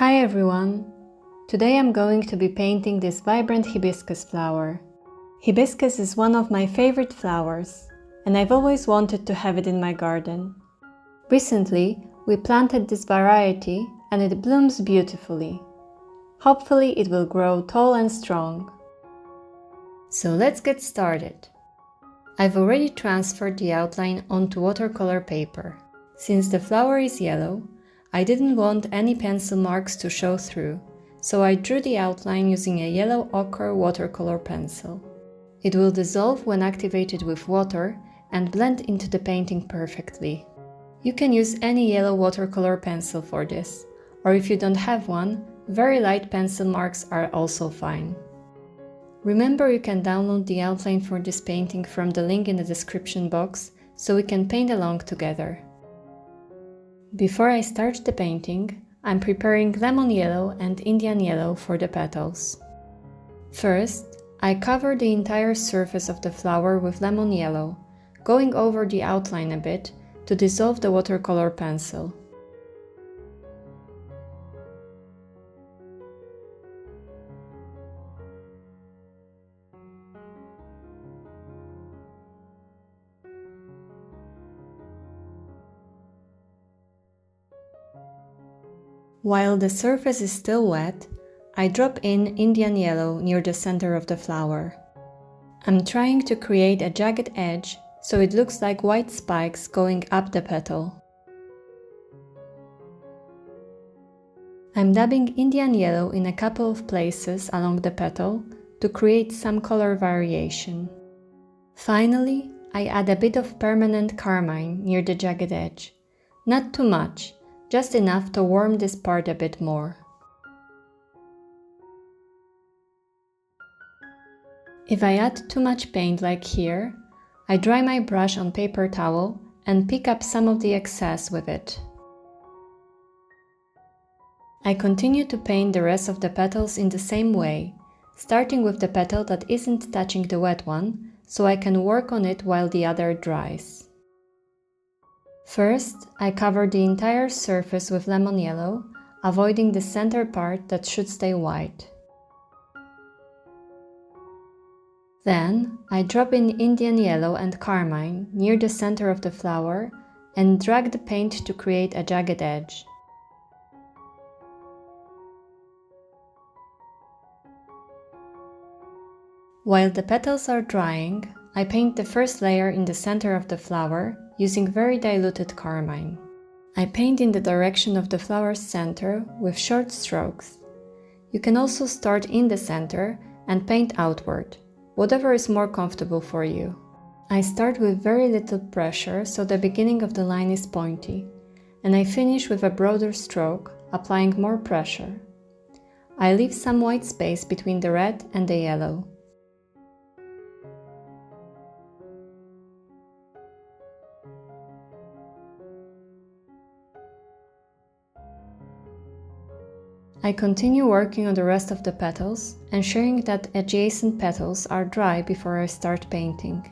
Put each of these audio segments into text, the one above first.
Hi everyone! Today I'm going to be painting this vibrant hibiscus flower. Hibiscus is one of my favorite flowers, and I've always wanted to have it in my garden. Recently, we planted this variety and it blooms beautifully. Hopefully it will grow tall and strong. So let's get started. I've already transferred the outline onto watercolor paper. Since the flower is yellow, I didn't want any pencil marks to show through, so I drew the outline using a Yello Ochre watercolor pencil. It will dissolve when activated with water and blend into the painting perfectly. You can use any yellow watercolor pencil for this, or if you don't have one, very light pencil marks are also fine. Remember, you can download the outline for this painting from the link in the description box, so we can paint along together. Before I start the painting, I'm preparing lemon yellow and Indian yellow for the petals. First, I cover the entire surface of the flower with lemon yellow, going over the outline a bit to dissolve the watercolor pencil. While the surface is still wet, I drop in Indian yellow near the center of the flower. I'm trying to create a jagged edge so it looks like white spikes going up the petal. I'm dabbing Indian yellow in a couple of places along the petal to create some color variation. Finally, I add a bit of permanent carmine near the jagged edge. Not too much, just enough to warm this part a bit more. If I add too much paint like here, I dry my brush on paper towel and pick up some of the excess with it. I continue to paint the rest of the petals in the same way, starting with the petal that isn't touching the wet one, so I can work on it while the other dries. First, I cover the entire surface with lemon yellow, avoiding the center part that should stay white. Then, I drop in Indian yellow and carmine near the center of the flower and drag the paint to create a jagged edge. While the petals are drying, I paint the first layer in the center of the flower using very diluted carmine. I paint in the direction of the flower's center with short strokes. You can also start in the center and paint outward, whatever is more comfortable for you. I start with very little pressure so the beginning of the line is pointy, and I finish with a broader stroke, applying more pressure. I leave some white space between the red and the yellow. I continue working on the rest of the petals, ensuring that adjacent petals are dry before I start painting.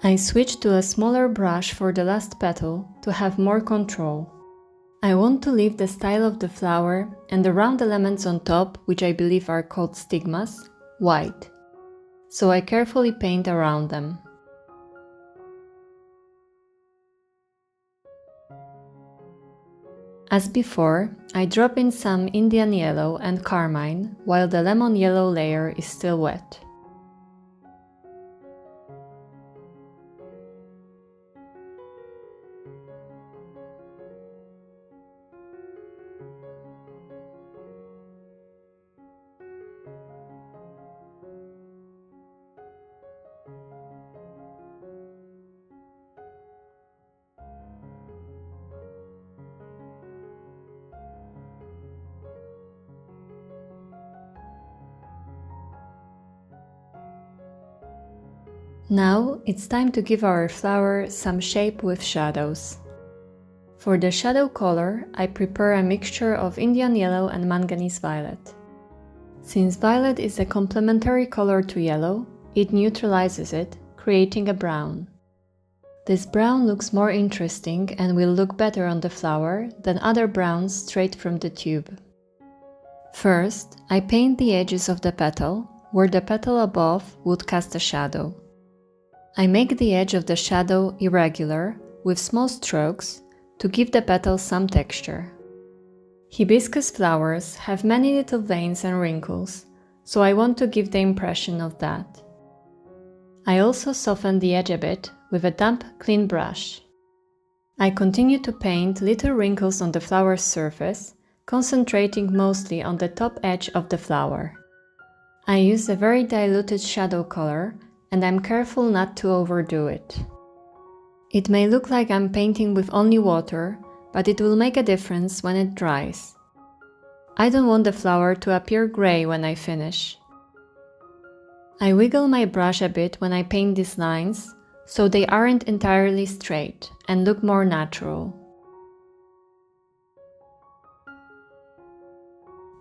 I switched to a smaller brush for the last petal to have more control. I want to leave the style of the flower and the round elements on top, which I believe are called stigmas, white. So I carefully paint around them. As before, I drop in some Indian yellow and carmine while the lemon yellow layer is still wet. Now it's time to give our flower some shape with shadows. For the shadow color, I prepare a mixture of Indian yellow and manganese violet. Since violet is a complementary color to yellow, it neutralizes it, creating a brown. This brown looks more interesting and will look better on the flower than other browns straight from the tube. First, I paint the edges of the petal, where the petal above would cast a shadow. I make the edge of the shadow irregular with small strokes to give the petal some texture. Hibiscus flowers have many little veins and wrinkles, so I want to give the impression of that. I also soften the edge a bit with a damp, clean brush. I continue to paint little wrinkles on the flower's surface, concentrating mostly on the top edge of the flower. I use a very diluted shadow color, and I'm careful not to overdo it. It may look like I'm painting with only water, but it will make a difference when it dries. I don't want the flower to appear gray when I finish. I wiggle my brush a bit when I paint these lines, so they aren't entirely straight and look more natural.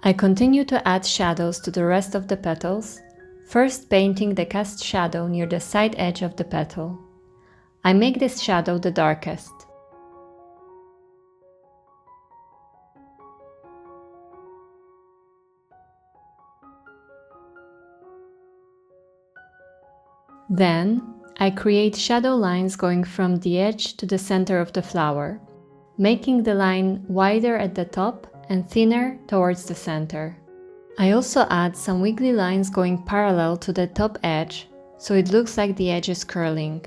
I continue to add shadows to the rest of the petals, first painting the cast shadow near the side edge of the petal. I make this shadow the darkest. Then, I create shadow lines going from the edge to the center of the flower, making the line wider at the top and thinner towards the center. I also add some wiggly lines going parallel to the top edge, so it looks like the edge is curling.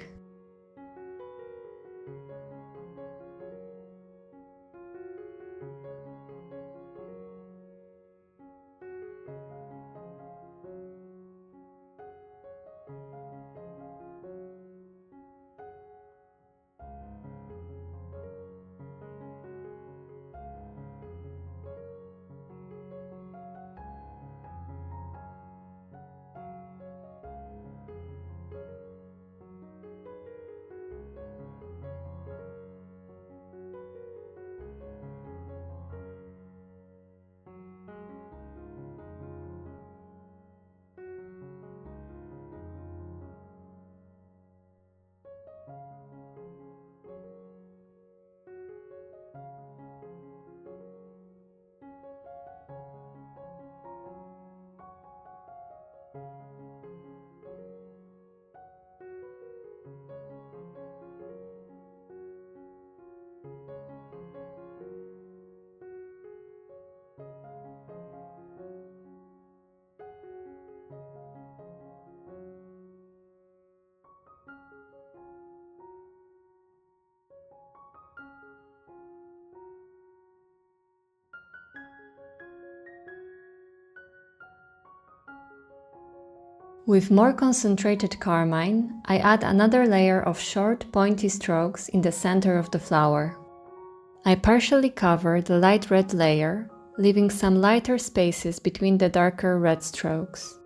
With more concentrated carmine, I add another layer of short, pointy strokes in the center of the flower. I partially cover the light red layer, leaving some lighter spaces between the darker red strokes.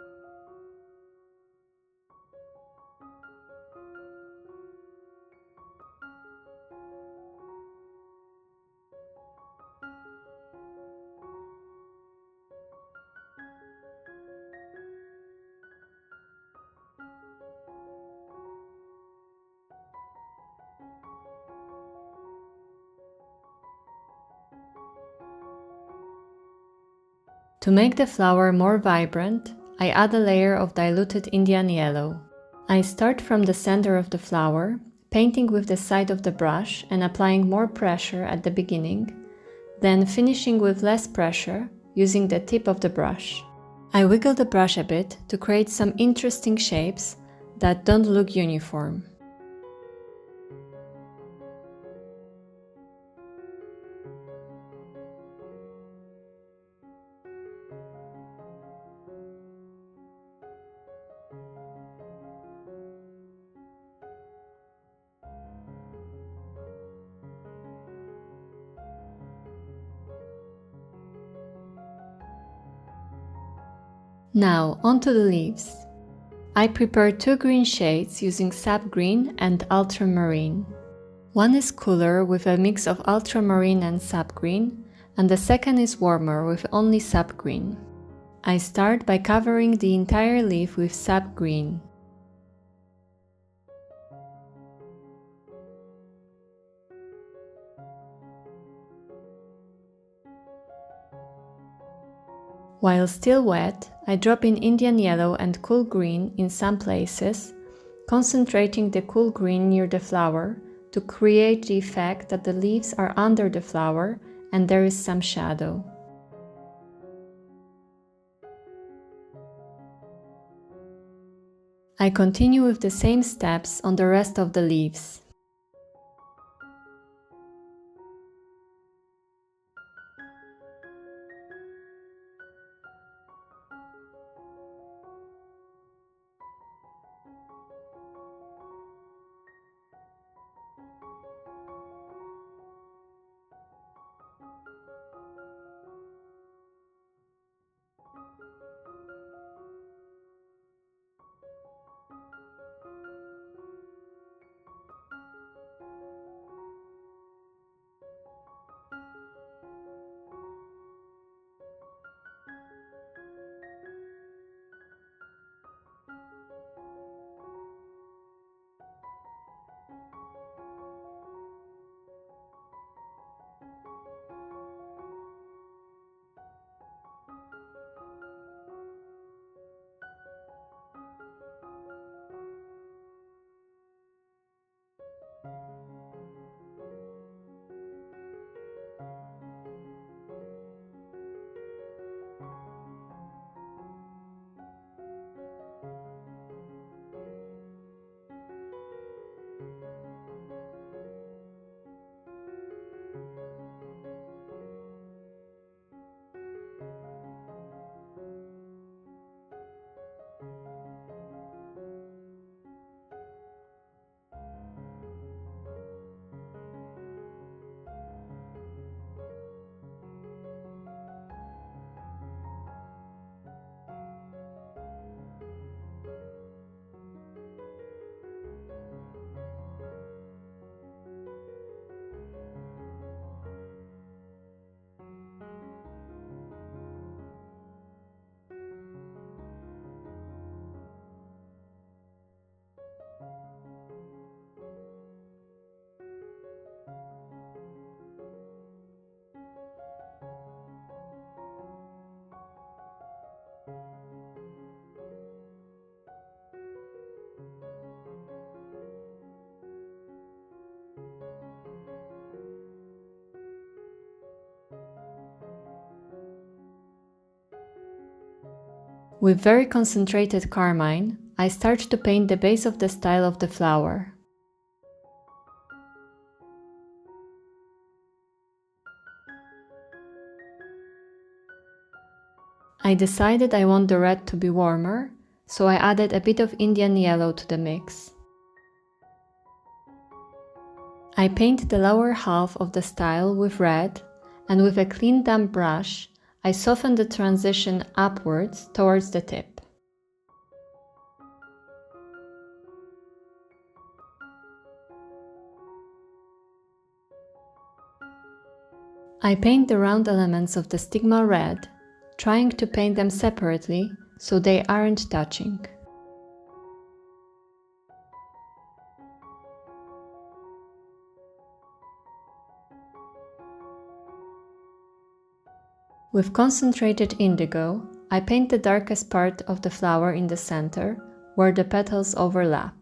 To make the flower more vibrant, I add a layer of diluted Indian yellow. I start from the center of the flower, painting with the side of the brush and applying more pressure at the beginning, then finishing with less pressure using the tip of the brush. I wiggle the brush a bit to create some interesting shapes that don't look uniform. Now, onto the leaves. I prepare two green shades using Sap Green and Ultramarine. One is cooler with a mix of Ultramarine and Sap Green, and the second is warmer with only Sap Green. I start by covering the entire leaf with Sap Green. While still wet, I drop in Indian yellow and cool green in some places, concentrating the cool green near the flower to create the effect that the leaves are under the flower and there is some shadow. I continue with the same steps on the rest of the leaves. With very concentrated carmine, I start to paint the base of the style of the flower. I decided I want the red to be warmer, so I added a bit of Indian yellow to the mix. I paint the lower half of the style with red, and with a clean damp brush, I soften the transition upwards towards the tip. I paint the round elements of the stigma red, trying to paint them separately so they aren't touching. With concentrated indigo, I paint the darkest part of the flower in the center, where the petals overlap.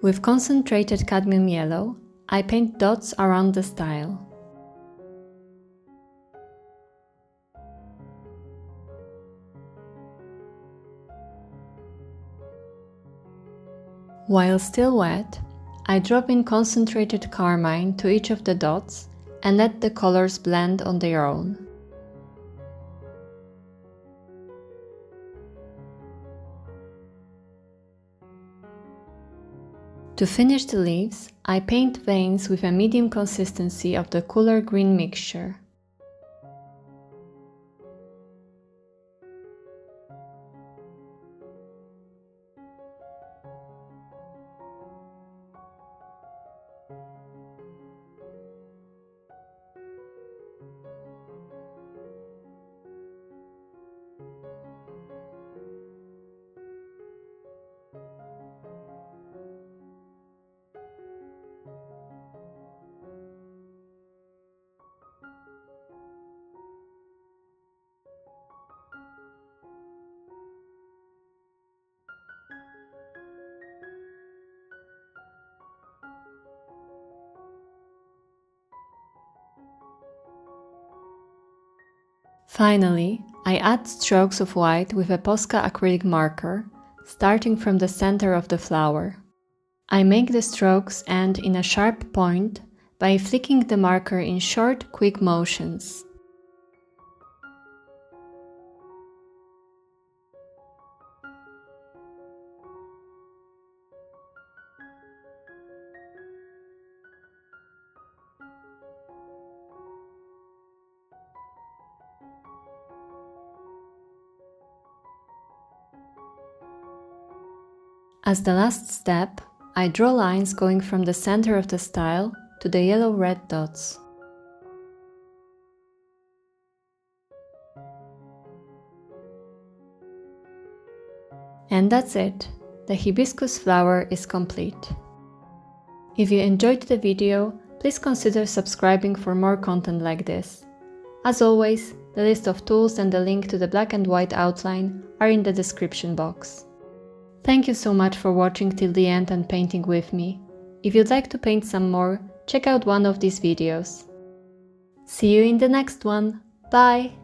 With concentrated cadmium yellow, I paint dots around the style. While still wet, I drop in concentrated carmine to each of the dots and let the colors blend on their own. To finish the leaves, I paint veins with a medium consistency of the cooler green mixture. Finally, I add strokes of white with a POSCA acrylic marker, starting from the center of the flower. I make the strokes end in a sharp point by flicking the marker in short, quick motions. As the last step, I draw lines going from the center of the style to the yellow-red dots. And that's it! The hibiscus flower is complete. If you enjoyed the video, please consider subscribing for more content like this. As always, the list of tools and the link to the black and white outline are in the description box. Thank you so much for watching till the end and painting with me. If you'd like to paint some more, check out one of these videos. See you in the next one. Bye!